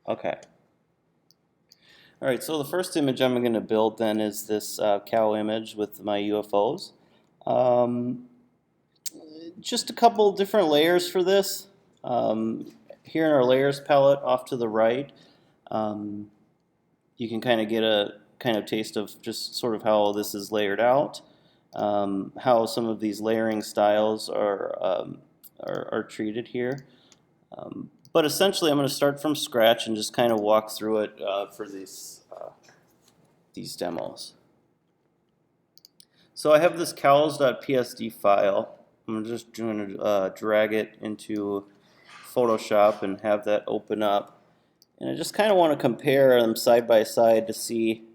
Okay. All right, so the first image I'm going to build then is this cow image with my UFOs. Um, just a couple different layers for this. Here in our layers palette off to the right, um, you can kind of get a kind of taste of just sort of how this is layered out, how some of these layering styles are treated here. But essentially, I'm going to start from scratch and just kind of walk through it for these demos. So I have this cows.psd file. I'm just going to drag it into Photoshop and have that open up. And I just kind of want to compare them side by side to see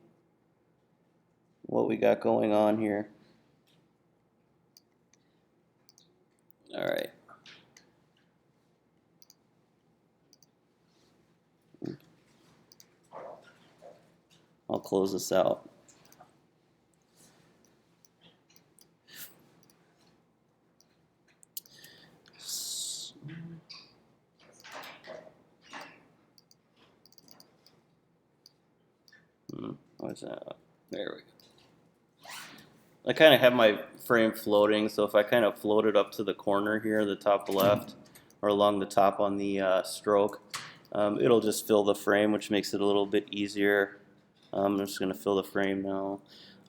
what we got going on here. All right. I'll close this out. What's that? There we go. I kind of have my frame floating, so if I kind of float it up to the corner here, the top left, or along the top on the stroke, it'll just fill the frame, which makes it a little bit easier. I'm just going to fill the frame now.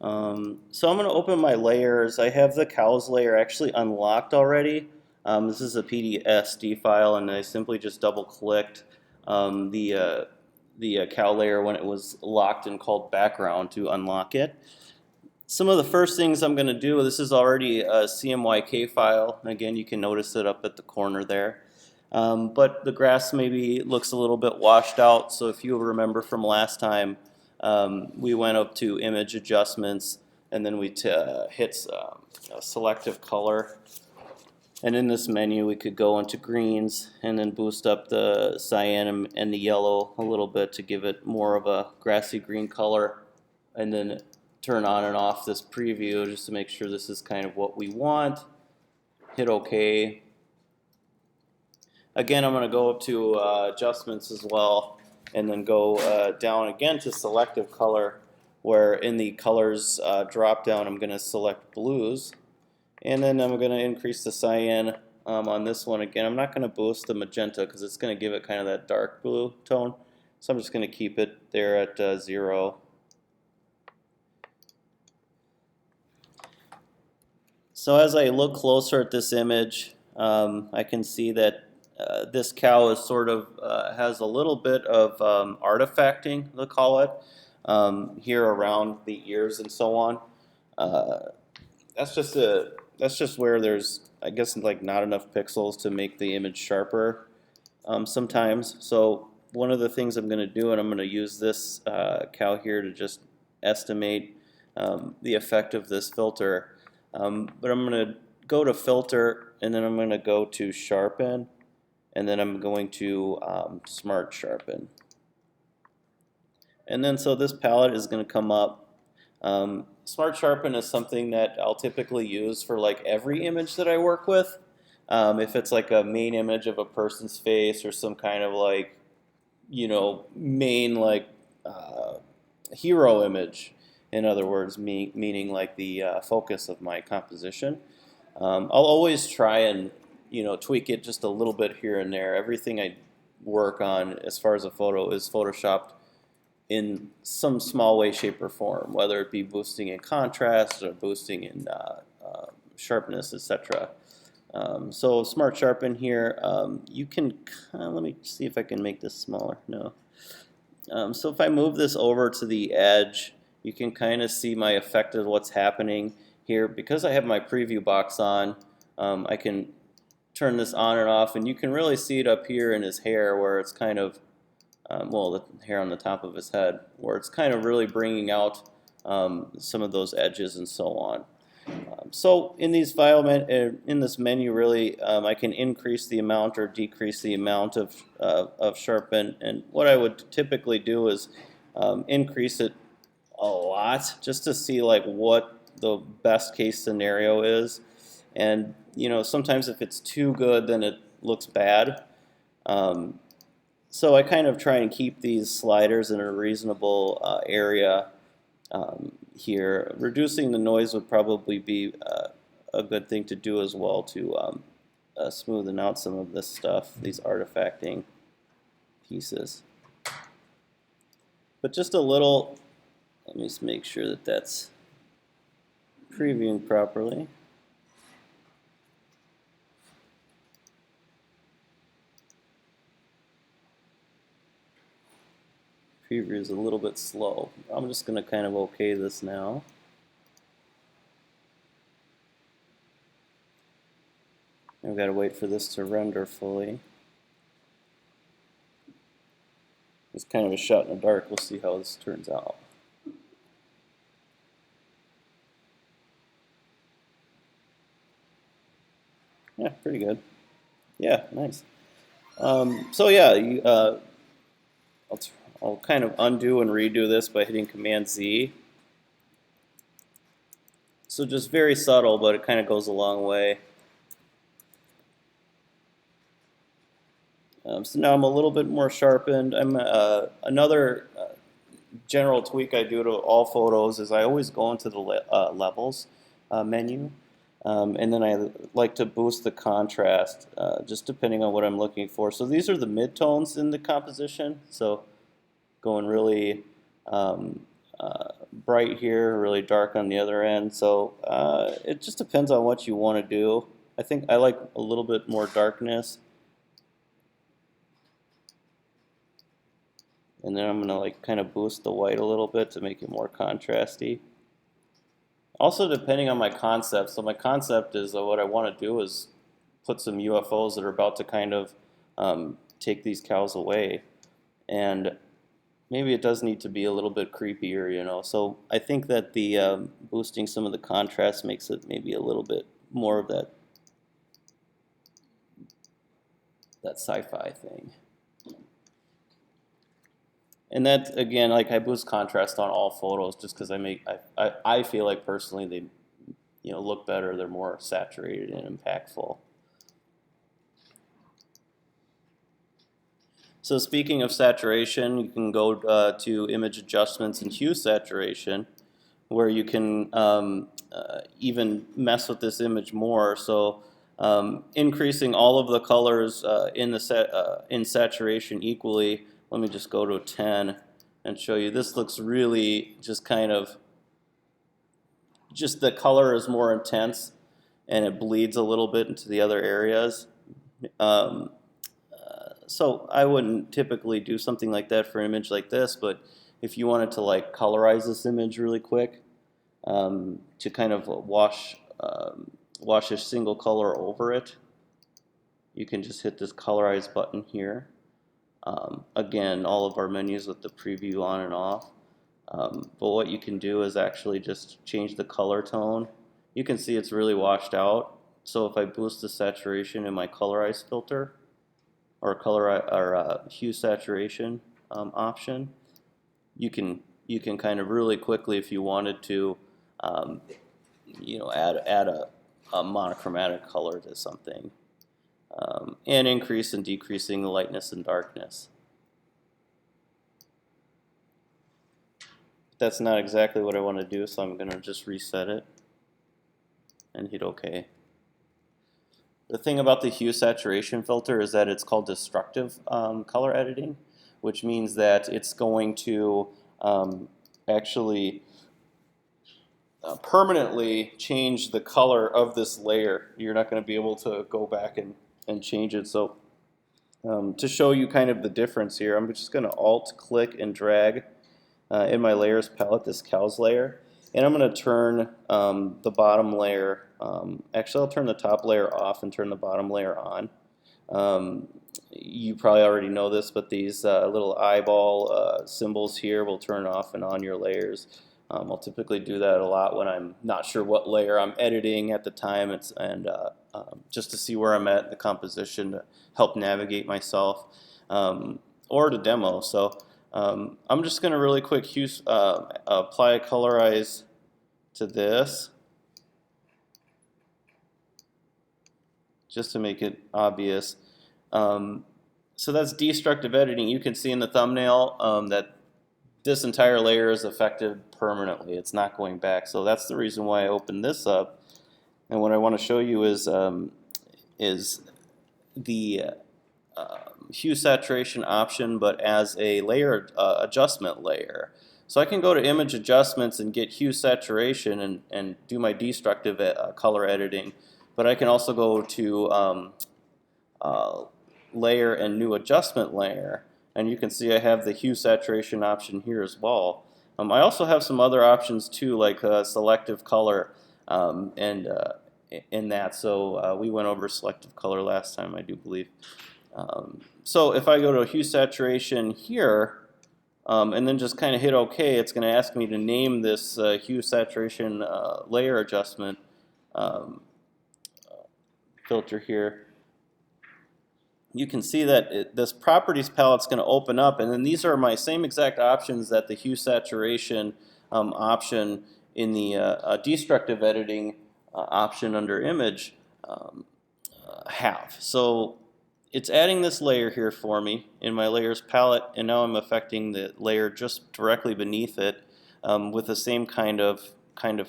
So I'm going to open my layers. I have the cows layer actually unlocked already. This is a PSD file, and I simply just double-clicked the cow layer when it was locked and called background to unlock it. Some of the first things I'm going to do, this is already a CMYK file. Again, you can notice it up at the corner there. But the grass maybe looks a little bit washed out, so if you remember from last time, we went up to image adjustments, and then we hit selective color. And in this menu, we could go into greens and then boost up the cyan and the yellow a little bit to give it more of a grassy green color, and then turn on and off this preview just to make sure this is kind of what we want. Hit OK. Again, I'm going to go up to adjustments as well, and then go down again to selective color, where in the colors drop down I'm going to select blues, and then I'm going to increase the cyan on this one again. I'm not going to boost the magenta because it's going to give it kind of that dark blue tone, so I'm just going to keep it there at 0. So as I look closer at this image, I can see that this cow is sort of has a little bit of artifacting, they'll call it, here around the ears and so on. That's just where there's, I guess, like not enough pixels to make the image sharper sometimes. So one of the things I'm going to do, and I'm going to use this cow here to just estimate the effect of this filter. But I'm going to go to filter, and then I'm going to go to sharpen, and then I'm going to smart sharpen. And then so this palette is going to come up. Smart sharpen is something that I'll typically use for like every image that I work with. If it's like a main image of a person's face or some kind of like, you know, main like hero image. In other words, meaning like the focus of my composition. I'll always try and tweak it just a little bit here and there. Everything I work on as far as a photo is photoshopped in some small way, shape, or form, whether it be boosting in contrast or boosting in sharpness, etc. So smart sharpen here, you can, let me see if I can make this smaller. No. So if I move this over to the edge, you can kind of see my effect of what's happening here. Because I have my preview box on, I can turn this on and off, and you can really see it up here in his hair where it's kind of, well, the hair on the top of his head, where it's kind of really bringing out some of those edges and so on. So in these in this menu, really, I can increase the amount or decrease the amount of sharpen. And what I would typically do is increase it a lot, just to see like what the best case scenario is. And sometimes if it's too good, then it looks bad. So I kind of try and keep these sliders in a reasonable area here. Reducing the noise would probably be a good thing to do as well to smoothen out some of this stuff, these artifacting pieces. But just a little, let me just make sure that that's previewing properly. Preview is a little bit slow. I'm just going to kind of okay this now. I've got to wait for this to render fully. It's kind of a shot in the dark. We'll see how this turns out. Yeah, pretty good. Yeah, nice. So yeah, I'll kind of undo and redo this by hitting Command Z. So just very subtle, but it kind of goes a long way. So now I'm a little bit more sharpened. Another general tweak I do to all photos is I always go into the levels menu, and then I like to boost the contrast, just depending on what I'm looking for. So these are the midtones in the composition. So going really bright here, really dark on the other end. So it just depends on what you want to do. I think I like a little bit more darkness. And then I'm going to like kind of boost the white a little bit to make it more contrasty. Also depending on my concept. So my concept is what I want to do is put some UFOs that are about to kind of take these cows away. And maybe it does need to be a little bit creepier, you know. So I think that the boosting some of the contrast makes it maybe a little bit more of that sci-fi thing. And that, again, like I boost contrast on all photos just because I feel like personally they look better, they're more saturated and impactful. So speaking of saturation, you can go to image adjustments and hue saturation, where you can even mess with this image more. So increasing all of the colors in saturation equally. Let me just go to 10 and show you. This looks really just kind of, just the color is more intense and it bleeds a little bit into the other areas. So I wouldn't typically do something like that for an image like this, but if you wanted to like colorize this image really quick, to kind of wash a single color over it, you can just hit this colorize button here. Again, all of our menus with the preview on and off. But what you can do is actually just change the color tone. You can see it's really washed out. So if I boost the saturation in my colorize filter, or hue saturation option, you can kind of really quickly, if you wanted to, add a monochromatic color to something, and increase and decreasing the lightness and darkness. That's not exactly what I want to do, so I'm going to just reset it and hit OK. The thing about the hue saturation filter is that it's called destructive color editing, which means that it's going to actually permanently change the color of this layer. You're not going to be able to go back and change it. So to show you kind of the difference here, I'm just going to Alt-click and drag in my layers palette this cows layer. And I'm going to turn the bottom layer, actually I'll turn the top layer off and turn the bottom layer on. You probably already know this, but these little eyeball symbols here will turn off and on your layers. I'll typically do that a lot when I'm not sure what layer I'm editing at the time, and just to see where I'm at in the composition to help navigate myself, or to demo. So I'm just going to really quick apply a colorize to this, just to make it obvious. So that's destructive editing. You can see in the thumbnail that this entire layer is affected permanently. It's not going back. So that's the reason why I opened this up. And what I want to show you is the hue saturation option, but as a layer adjustment layer. So I can go to image adjustments and get hue saturation and do my destructive color editing. But I can also go to layer and new adjustment layer, and you can see I have the hue saturation option here as well. I also have some other options too, like selective color and in that. So we went over selective color last time, I do believe. So if I go to hue saturation here and then just kind of hit OK, it's going to ask me to name this hue saturation layer adjustment filter here. You can see that this properties palette is going to open up, and then these are my same exact options that the hue saturation option in the destructive editing option under image have. So it's adding this layer here for me in my layers palette, and now I'm affecting the layer just directly beneath it with the same kind of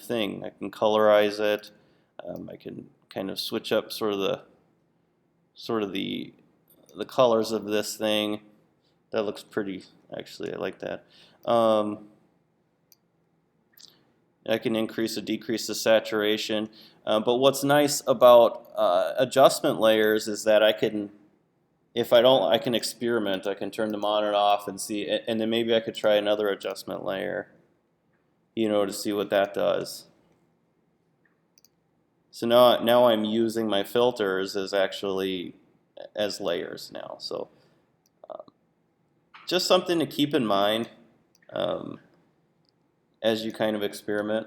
thing. I can colorize it. I can kind of switch up sort of the colors of this thing. That looks pretty, actually. I like that. I can increase or decrease the saturation. But what's nice about adjustment layers is that I can, if I don't, I can experiment. I can turn them on and off and see, and then maybe I could try another adjustment layer, you know, to see what that does. So now I'm using my filters as layers now. So just something to keep in mind as you kind of experiment.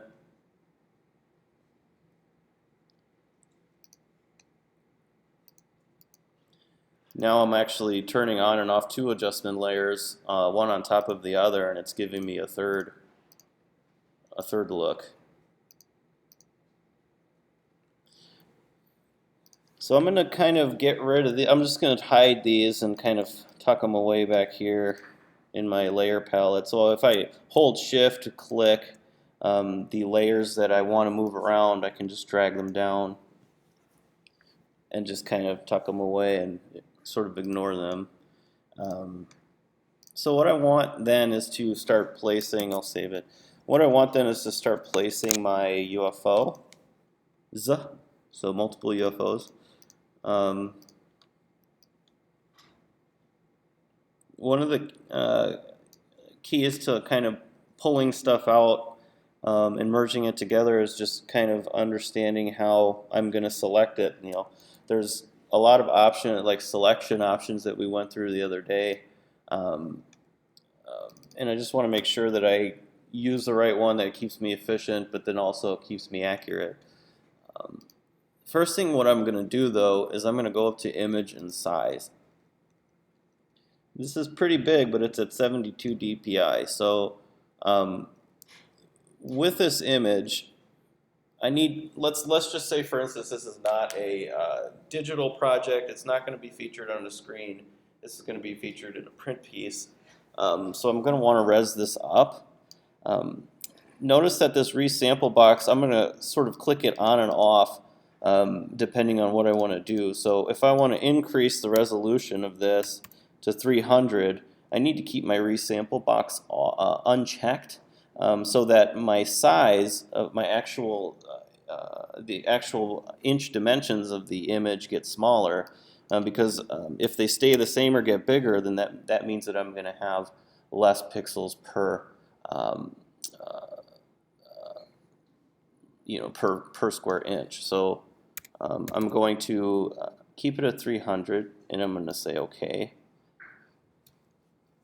Now I'm actually turning on and off two adjustment layers, one on top of the other, and it's giving me a third look. So I'm going to kind of get rid of I'm just going to hide these and kind of tuck them away back here in my layer palette. So if I hold shift to click the layers that I want to move around, I can just drag them down and just kind of tuck them away and sort of ignore them. So what I want then is to start placing, I'll save it. What I want then is to start placing my UFO. So multiple UFOs. One of the keys to kind of pulling stuff out and merging it together is just kind of understanding how I'm going to select it. You know, there's a lot of selection options that we went through the other day, and I just want to make sure that I use the right one that keeps me efficient, but then also keeps me accurate. First thing what I'm going to do though is I'm going to go up to image and size. This is pretty big, but it's at 72 dpi. So with this image, I need, let's just say for instance this is not a digital project. It's not going to be featured on the screen. This is going to be featured in a print piece. So I'm going to want to res this up. Notice that this resample box, I'm going to sort of click it on and off depending on what I want to do. So if I want to increase the resolution of this to 300, I need to keep my resample box unchecked so that my size of my the actual inch dimensions of the image get smaller. Because if they stay the same or get bigger, then that means that I'm going to have less pixels per per square inch. So I'm going to keep it at 300, and I'm going to say OK.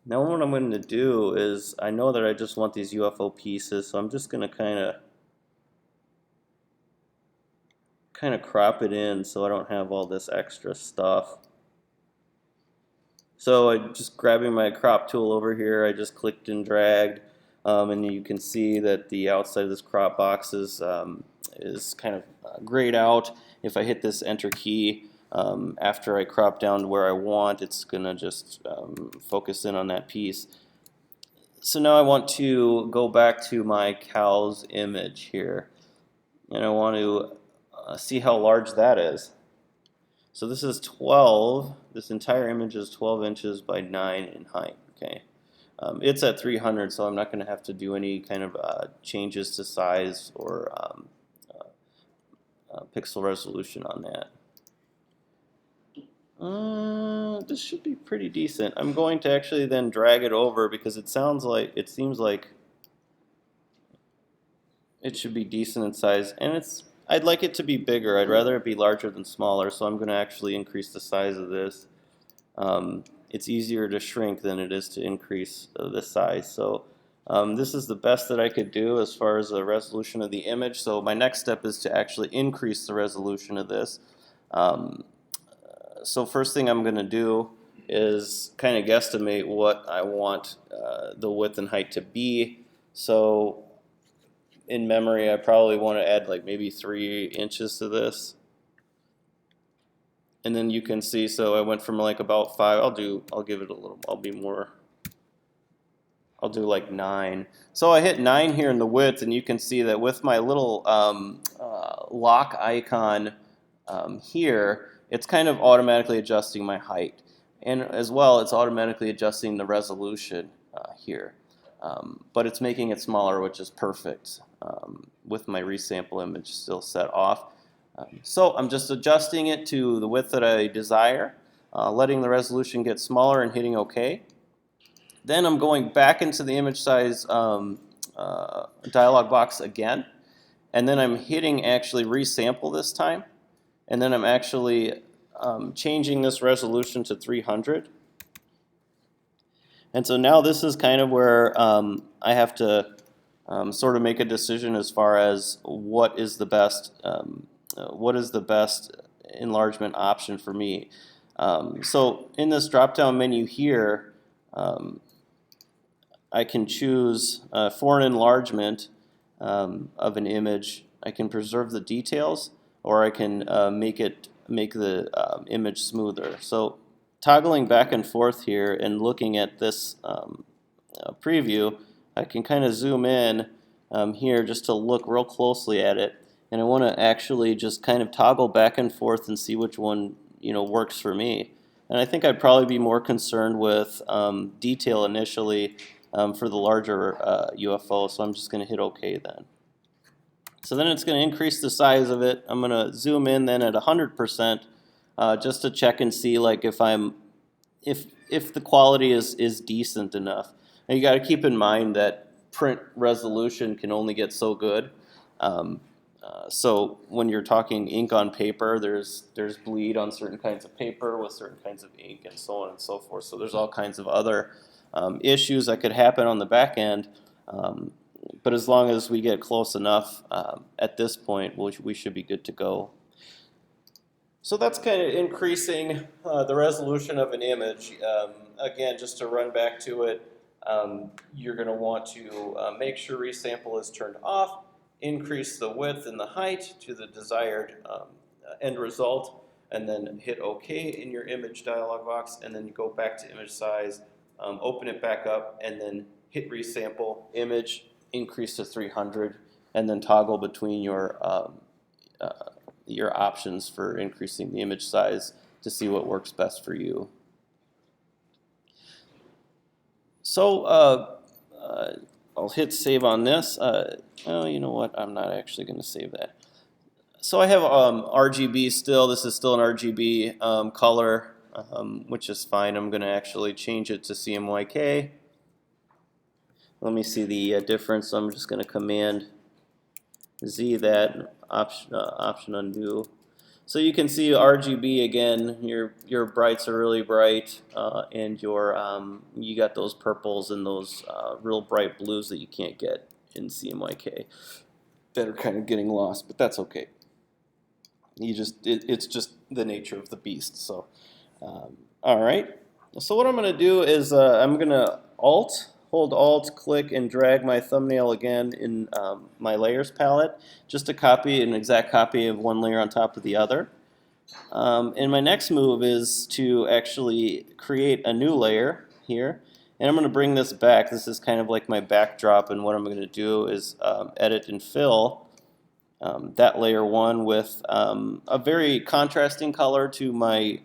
Now what I'm going to do is, I know that I just want these UFO pieces, so I'm just going to kind of crop it in so I don't have all this extra stuff. So I just grabbing my crop tool over here, I just clicked and dragged, and you can see that the outside of this crop box is kind of grayed out. If I hit this enter key, after I crop down to where I want, it's going to just focus in on that piece. So now I want to go back to my cow's image here, and I want to see how large that is. So this is 12, this entire image is 12 inches by 9 in height, okay? It's at 300, so I'm not going to have to do any kind of changes to size or pixel resolution on that. This should be pretty decent. I'm going to actually then drag it over because it seems like it should be decent in size, and I'd like it to be bigger. I'd rather it be larger than smaller, so I'm going to actually increase the size of this. It's easier to shrink than it is to increase the size. So this is the best that I could do as far as the resolution of the image. So my next step is to actually increase the resolution of this. So first thing I'm going to do is kind of guesstimate what I want the width and height to be. So in memory, I probably want to add like maybe 3 inches to this. And then you can see, so I went from like about 5, I'll give it a little, I'll do like 9. So I hit 9 here in the width, and you can see that with my little lock icon here, it's kind of automatically adjusting my height. And as well, it's automatically adjusting the resolution here. But it's making it smaller, which is perfect with my resample image still set off. So I'm just adjusting it to the width that I desire, letting the resolution get smaller and hitting OK. Then I'm going back into the image size dialog box again, and then I'm hitting actually resample this time, and then I'm actually changing this resolution to 300. And so now this is kind of where I have to sort of make a decision as far as what is the best enlargement option for me. So in this drop-down menu here, I can choose for an enlargement of an image. I can preserve the details, or I can make the image smoother. So toggling back and forth here and looking at this preview, I can kind of zoom in here just to look real closely at it. And I want to actually just kind of toggle back and forth and see which one works for me. And I think I'd probably be more concerned with detail initially for the larger UFO, so I'm just going to hit OK then. So then it's going to increase the size of it. I'm going to zoom in then at 100% just to check and see like if the quality is decent enough. Now you got to keep in mind that print resolution can only get so good. So when you're talking ink on paper, there's bleed on certain kinds of paper with certain kinds of ink and so on and so forth. So there's all kinds of other issues that could happen on the back end. But as long as we get close enough at this point, we should be good to go. So that's kind of increasing the resolution of an image. Again, just to run back to it, you're going to want to make sure resample is turned off, increase the width and the height to the desired end result, and then hit OK in your image dialog box, and then you go back to image size, open it back up, and then hit resample image, increase to 300, and then toggle between your options for increasing the image size to see what works best for you. So I'll hit save on this. Oh, you know what? I'm not actually going to save that. So I have RGB still. This is still an RGB color, which is fine. I'm going to actually change it to CMYK. Let me see the difference. So I'm just going to Command Z that, option undo. So you can see RGB again. Your brights are really bright, and you got those purples and those real bright blues that you can't get in CMYK that are kind of getting lost, but that's okay. It's just the nature of the beast. So, all right. So what I'm going to do is I'm going to hold Alt, click, and drag my thumbnail again in my layers palette, just to copy an exact copy of one layer on top of the other. And my next move is to actually create a new layer here. And I'm going to bring this back. This is kind of like my backdrop, and what I'm going to do is edit and fill that layer 1 with a very contrasting color to my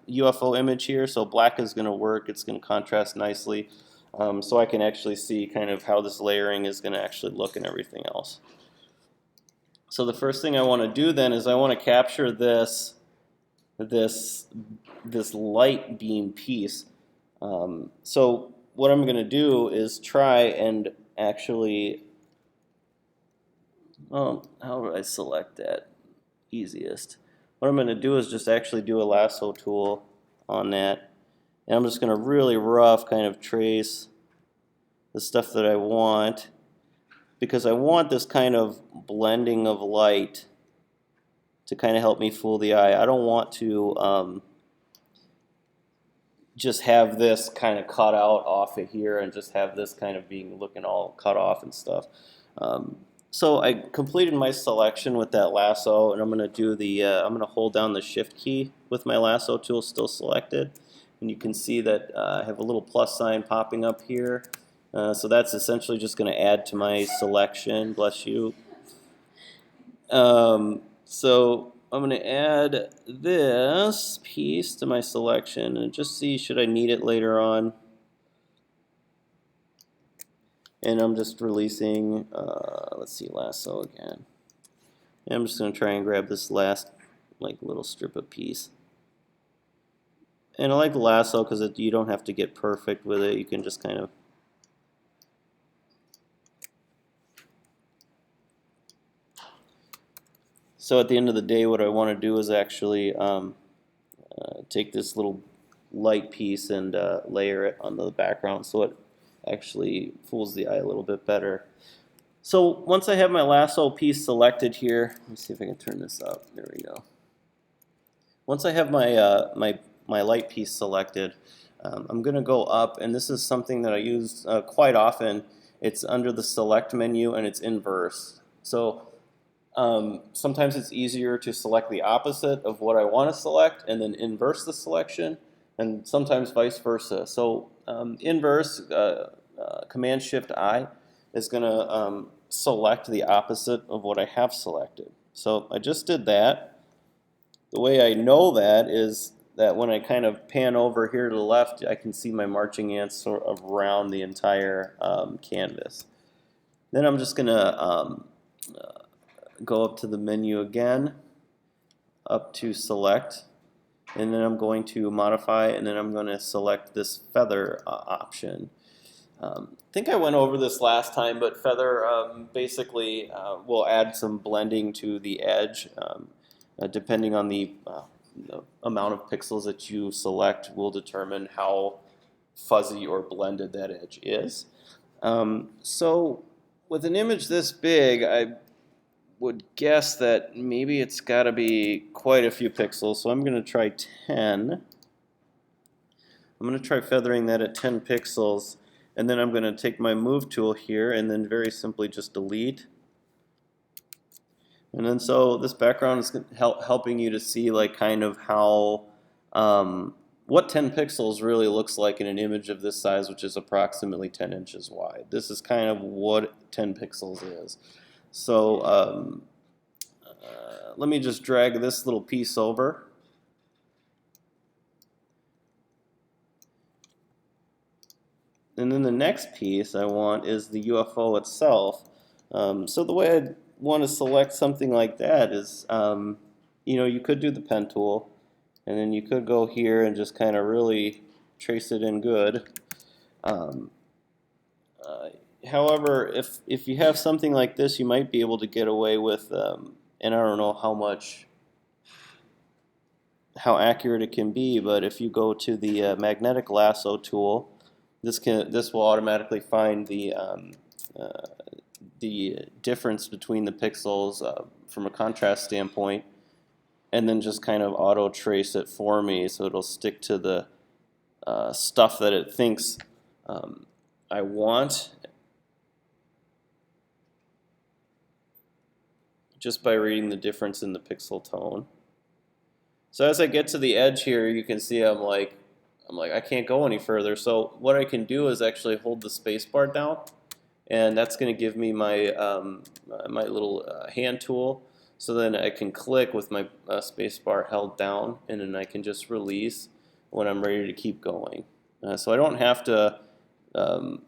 UFO image here. So black is going to work. It's going to contrast nicely. So I can actually see kind of how this layering is going to actually look and everything else. So the first thing I want to do then is I want to capture this light beam piece. So what I'm going to do is try and actually, how do I select that easiest? What I'm going to do is just actually do a lasso tool on that. And I'm just going to really rough kind of trace the stuff that I want, because I want this kind of blending of light to kind of help me fool the eye. I don't want to just have this kind of cut out off of here and just have this kind of looking all cut off and stuff. So I completed my selection with that lasso, and I'm going to do I'm going to hold down the shift key with my lasso tool still selected, and you can see that I have a little plus sign popping up here. So that's essentially just going to add to my selection. Bless you. So I'm going to add this piece to my selection and just see should I need it later on. And I'm just releasing, let's see, lasso again. And I'm just going to try and grab this last little strip of piece. And I like the lasso because you don't have to get perfect with it. You can just kind of So at the end of the day, what I want to do is actually take this little light piece and layer it on the background so it actually fools the eye a little bit better. So once I have my lasso piece selected here, let me see if I can turn this up. There we go. Once I have my light piece selected, I'm going to go up, and this is something that I use quite often. It's under the select menu, and it's inverse. So sometimes it's easier to select the opposite of what I want to select and then inverse the selection, and sometimes vice versa. So inverse, Command-Shift-I is going to select the opposite of what I have selected. So I just did that. The way I know that is that when I kind of pan over here to the left, I can see my marching ants sort of around the entire canvas. Then I'm just going to go up to the menu again, up to select, and then I'm going to modify, and then I'm going to select this feather option. I think I went over this last time, but feather basically will add some blending to the edge. Depending on the amount of pixels that you select will determine how fuzzy or blended that edge is. So with an image this big, I would guess that maybe it's got to be quite a few pixels, so I'm going to try 10. I'm going to try feathering that at 10 pixels, and then I'm going to take my move tool here and then very simply just delete. And then so this background is helping you to see kind of how what 10 pixels really looks like in an image of this size, which is approximately 10 inches wide. This is kind of what 10 pixels is. So let me just drag this little piece over. And then the next piece I want is the UFO itself. So the way I'd want to select something like that is, you could do the pen tool, and then you could go here and just kind of really trace it in good. However, if you have something like this, you might be able to get away with, and I don't know how accurate it can be, but if you go to the magnetic lasso tool, this will automatically find the difference between the pixels from a contrast standpoint, and then just kind of auto trace it for me, so it'll stick to the stuff that it thinks I want, just by reading the difference in the pixel tone. So as I get to the edge here, you can see I'm like I can't go any further. So what I can do is actually hold the space bar down, and that's going to give me my my little hand tool. So then I can click with my space bar held down, and then I can just release when I'm ready to keep going. So I don't have to um,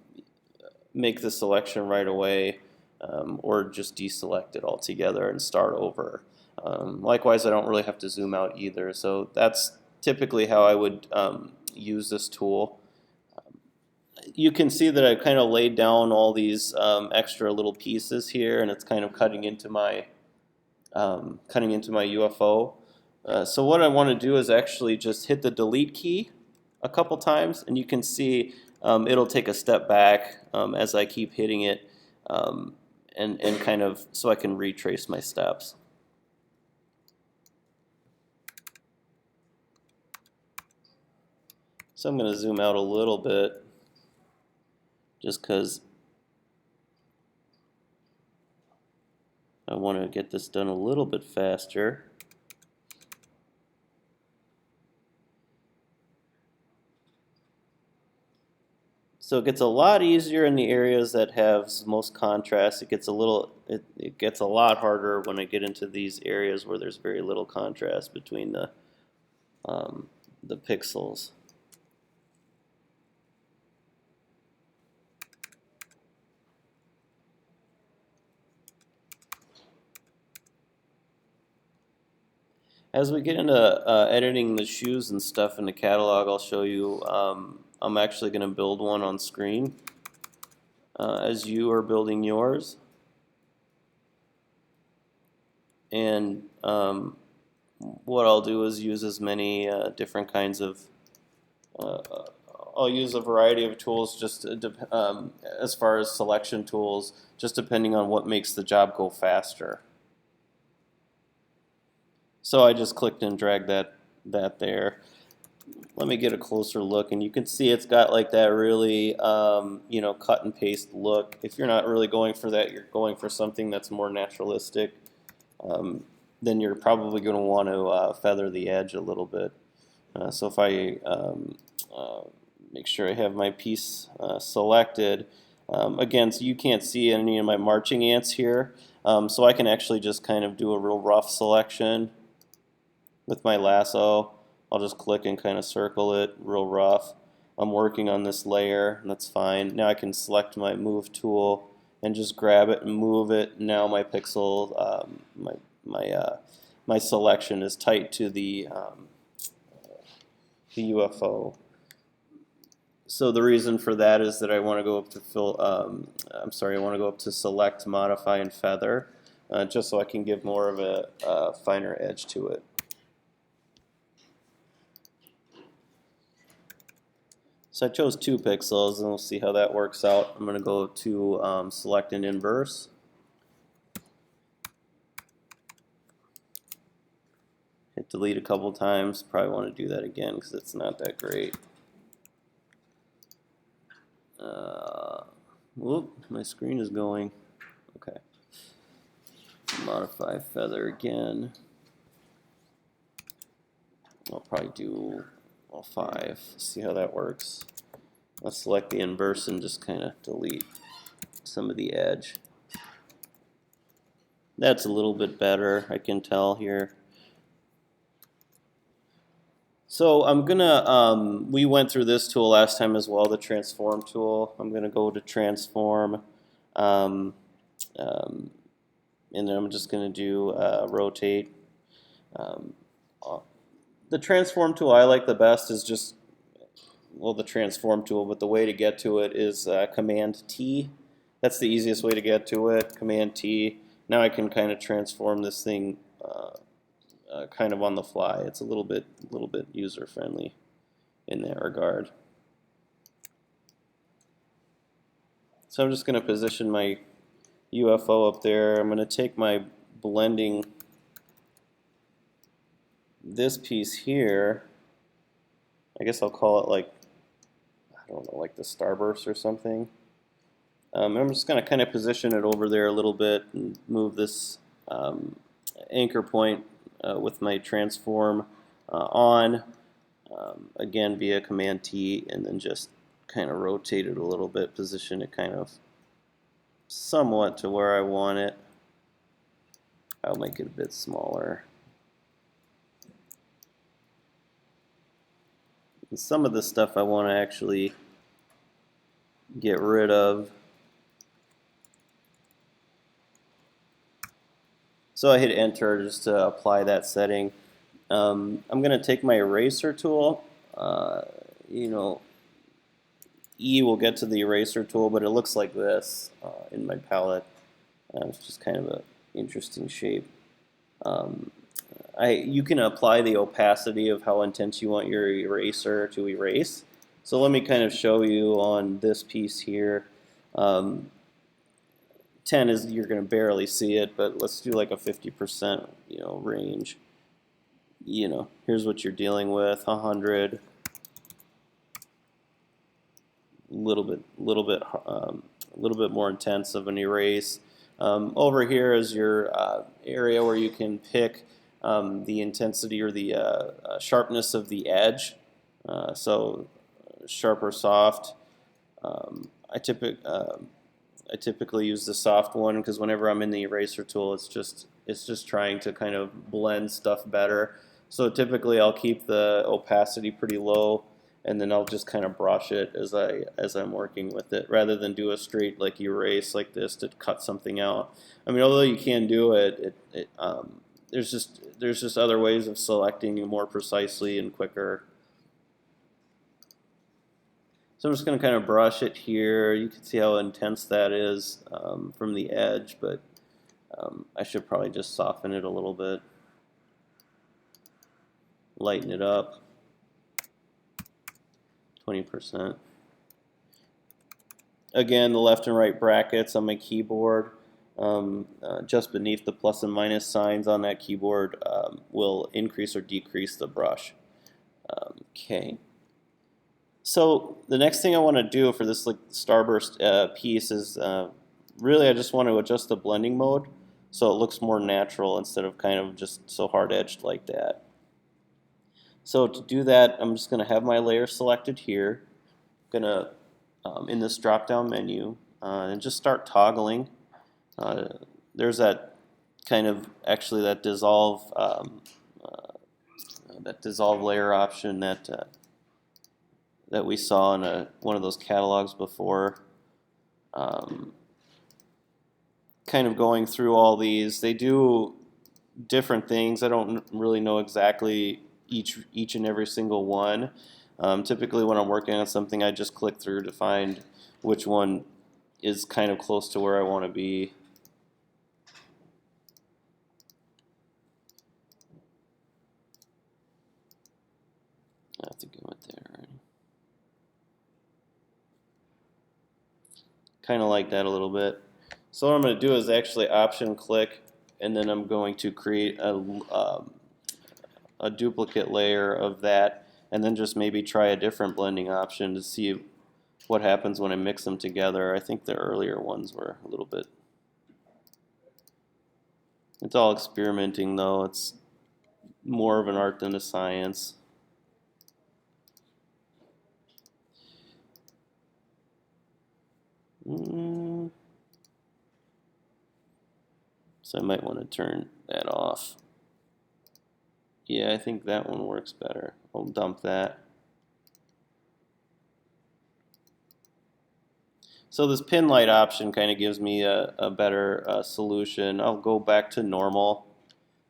make the selection right away, or just deselect it altogether and start over. Likewise, I don't really have to zoom out either. So that's typically how I would use this tool. You can see that I've kind of laid down all these extra little pieces here, and it's kind of cutting into my UFO. So what I want to do is actually just hit the delete key a couple times, and you can see it'll take a step back as I keep hitting it, and kind of so I can retrace my steps. So I'm going to zoom out a little bit, just because I want to get this done a little bit faster. So it gets a lot easier in the areas that have most contrast. It gets it gets a lot harder when I get into these areas where there's very little contrast between the pixels. As we get into editing the shoes and stuff in the catalog, I'll show you. I'm actually going to build one on screen as you are building yours. And what I'll do is use as many different kinds of. I'll use a variety of tools just as far as selection tools, just depending on what makes the job go faster. So I just clicked and dragged that there. Let me get a closer look, and you can see it's got like that really cut and paste look. If you're not really going for that, you're going for something that's more naturalistic, then you're probably going to want to feather the edge a little bit. So if I make sure I have my piece selected, again, so you can't see any of my marching ants here, so I can actually just kind of do a real rough selection with my lasso. I'll just click and kind of circle it real rough. I'm working on this layer, and that's fine. Now I can select my move tool and just grab it and move it. Now my pixel, my selection is tight to the UFO. So the reason for that is that I want to go up to I want to go up to select, modify, and feather, just so I can give more of a finer edge to it. So I chose 2 pixels, and we'll see how that works out. I'm going to go to select and inverse. Hit delete a couple times. Probably want to do that again because it's not that great. Whoop, my screen is going. Okay. Modify feather again. I'll probably do 5. See how that works. Let's select the inverse and just kind of delete some of the edge. That's a little bit better, I can tell here. So I'm gonna, we went through this tool last time as well, the transform tool. I'm gonna go to transform, and then I'm just gonna do rotate. The transform tool I like the best is just, well, the transform tool, but the way to get to it is Command T. That's the easiest way to get to it, Command T. Now I can kind of transform this thing kind of on the fly. It's a little bit user friendly in that regard. So I'm just going to position my UFO up there. I'm going to take my blending, this piece here, I guess I'll call it like, I don't know, like the starburst or something. I'm just going to kind of position it over there a little bit and move this anchor point with my transform on, again via Command T, and then just kind of rotate it a little bit, position it kind of somewhat to where I want it. I'll make it a bit smaller. And some of the stuff I want to actually get rid of. So I hit enter just to apply that setting. I'm going to take my eraser tool. You know, E will get to the eraser tool, but it looks like this in my palette. It's just kind of an interesting shape. You can apply the opacity of how intense you want your eraser to erase. So let me kind of show you on this piece here. 10 is, you're going to barely see it, but let's do like a 50% range. Here's what you're dealing with: 100, a little bit more intense of an erase. Over here is your area where you can pick the intensity or the sharpness of the edge. So sharp or soft. I typically use the soft one because whenever I'm in the eraser tool, it's just trying to kind of blend stuff better. So typically I'll keep the opacity pretty low, and then I'll just kind of brush it as I'm working with it, rather than do a straight like erase like this to cut something out. I mean, although you can do it, there's just other ways of selecting more precisely and quicker. So I'm just going to kind of brush it here. You can see how intense that is from the edge, but I should probably just soften it a little bit, lighten it up, 20%. Again, the left and right brackets on my keyboard, just beneath the plus and minus signs on that keyboard, will increase or decrease the brush. Okay. So the next thing I want to do for this starburst piece is really I just want to adjust the blending mode so it looks more natural instead of kind of just so hard edged like that. So to do that, I'm just going to have my layer selected here. I'm going to in this drop down menu and just start toggling. There's that kind of that dissolve layer option that we saw in one of those catalogs before. Kind of going through all these, they do different things. I don't really know exactly each and every single one. Typically when I'm working on something, I just click through to find which one is kind of close to where I want to be. I think I went there already. Kind of like that a little bit. So what I'm going to do is actually option click, and then I'm going to create a duplicate layer of that, and then just maybe try a different blending option to see what happens when I mix them together. I think the earlier ones were a little bit. It's all experimenting though. It's more of an art than a science. So I might want to turn that off. Yeah, I think that one works better. I'll dump that. So this pin light option kind of gives me a better solution. I'll go back to normal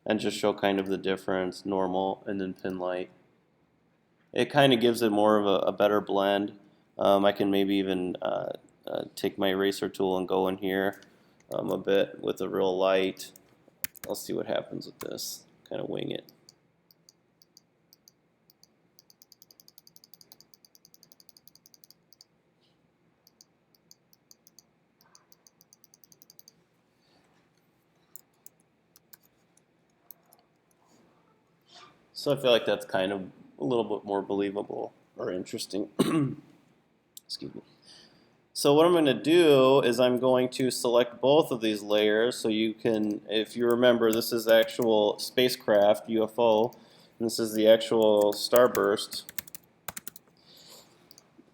and just show kind of the difference, normal and then pin light. It kind of gives it more of a better blend. I can maybe even take my eraser tool and go in here a bit with a real light. I'll see what happens with this. Kind of wing it. So I feel like that's kind of a little bit more believable or interesting. Excuse me. So what I'm going to do is I'm going to select both of these layers so you can, if you remember, this is actual spacecraft, UFO. This is the actual starburst.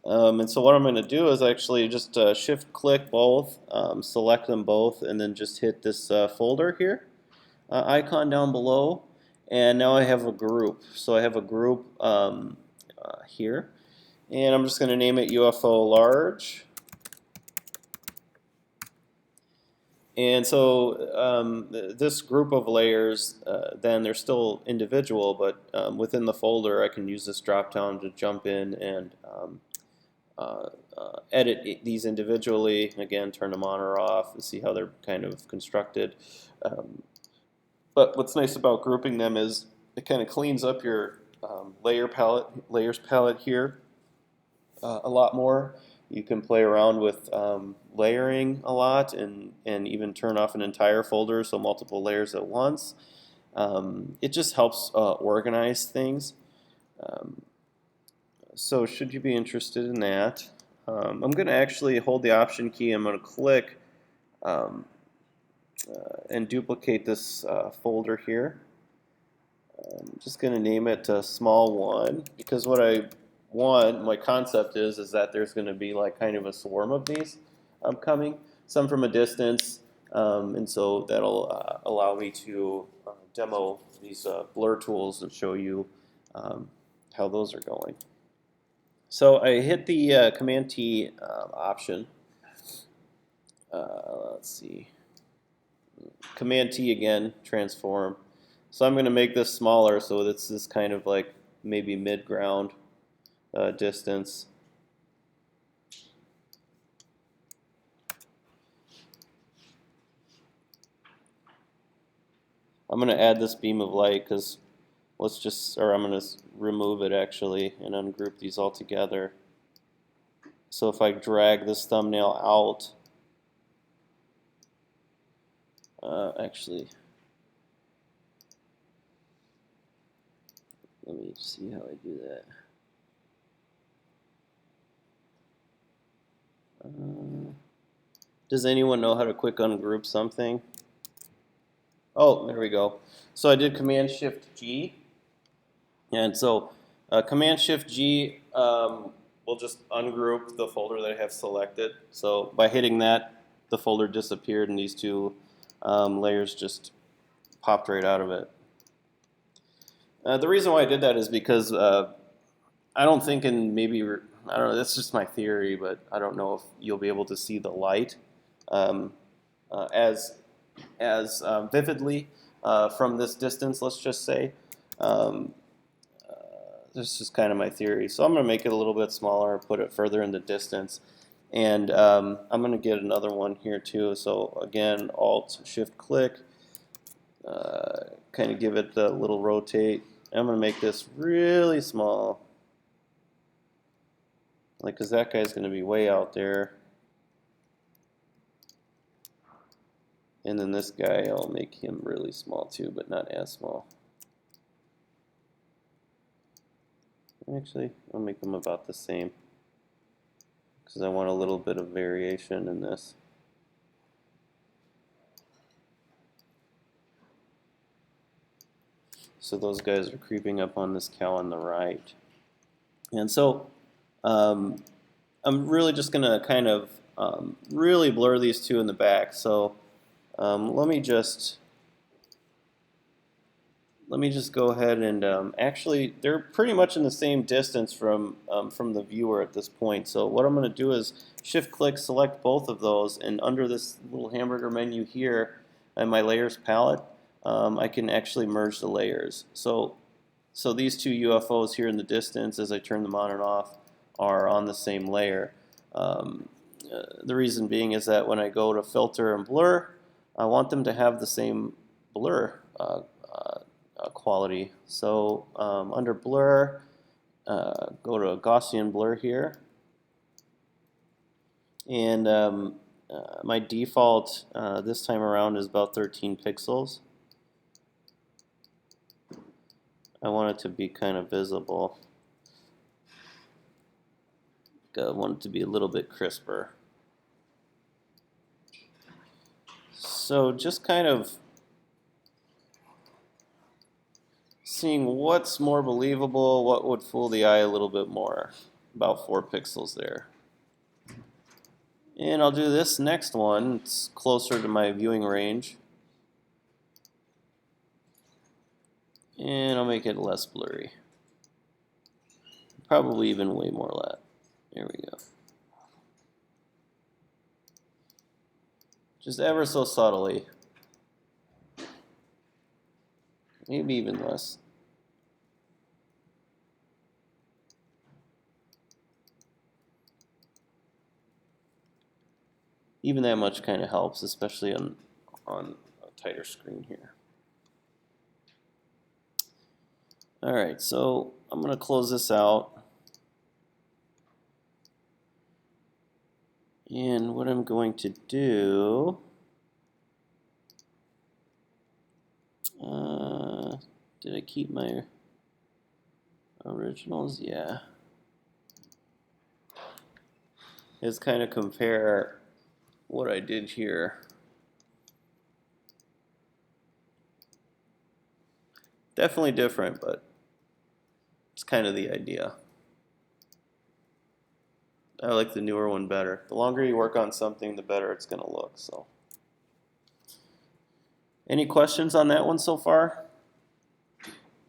And so what I'm going to do is actually just shift-click both, select them both, and then just hit this folder here, icon down below. And now I have a group. So I have a group here. And I'm just going to name it UFO large. And so this group of layers, then they're still individual, but within the folder I can use this drop down to jump in and edit these individually. Again, turn them on or off and see how they're kind of constructed. But what's nice about grouping them is it kind of cleans up your layers palette here a lot more. You can play around with layering a lot and even turn off an entire folder, so multiple layers at once. It just helps organize things. So should you be interested in that, I'm going to actually hold the Option key. I'm going to click and duplicate this folder here. I'm just going to name it small 1 because what I want, my concept is that there's going to be like kind of a swarm of these coming, some from a distance, and so that'll allow me to demo these blur tools and show you how those are going. So I hit the Command T option. Let's see. Command T again, transform. So I'm going to make this smaller so it's this kind of like maybe mid-ground distance. I'm going to add this beam of light because I'm going to remove it actually and ungroup these all together. So if I drag this thumbnail out, actually, let me see how I do that. Does anyone know how to quick ungroup something? Oh, there we go. So I did Command Shift G, and so Command Shift G will just ungroup the folder that I have selected. So by hitting that, the folder disappeared, and these two layers just popped right out of it. The reason why I did that is because I don't think I don't know, that's just my theory, but I don't know if you'll be able to see the light as vividly from this distance, let's just say. This is just kind of my theory. So I'm going to make it a little bit smaller, put it further in the distance. And I'm going to get another one here too. So again, Alt, Shift, click, kind of give it a little rotate. I'm going to make this really small. Like, because that guy's going to be way out there. And then this guy, I'll make him really small too, but not as small. Actually, I'll make them about the same because I want a little bit of variation in this. So those guys are creeping up on this cow on the right. And so I'm really just going to kind of really blur these two in the back. So let me just go ahead and actually they're pretty much in the same distance from the viewer at this point. So what I'm going to do is shift-click, select both of those, and under this little hamburger menu here in my layers palette, I can actually merge the layers. So these two UFOs here in the distance, as I turn them on and off, are on the same layer. The reason being is that when I go to filter and blur, I want them to have the same blur quality. So under blur, go to Gaussian blur here. And my default this time around is about 13 pixels. I want it to be kind of visible. I want it to be a little bit crisper. So just kind of seeing what's more believable, what would fool the eye a little bit more. About 4 pixels there. And I'll do this next one. It's closer to my viewing range. And I'll make it less blurry. Probably even way more lat. There we go. Just ever so subtly. Maybe even less. Even that much kind of helps, especially on a tighter screen here. All right, so I'm going to close this out. And what I'm going to do, did I keep my originals? Yeah. Is kind of compare what I did here. Definitely different, but it's kind of the idea. I like the newer one better. The longer you work on something, the better it's going to look. So, any questions on that one so far?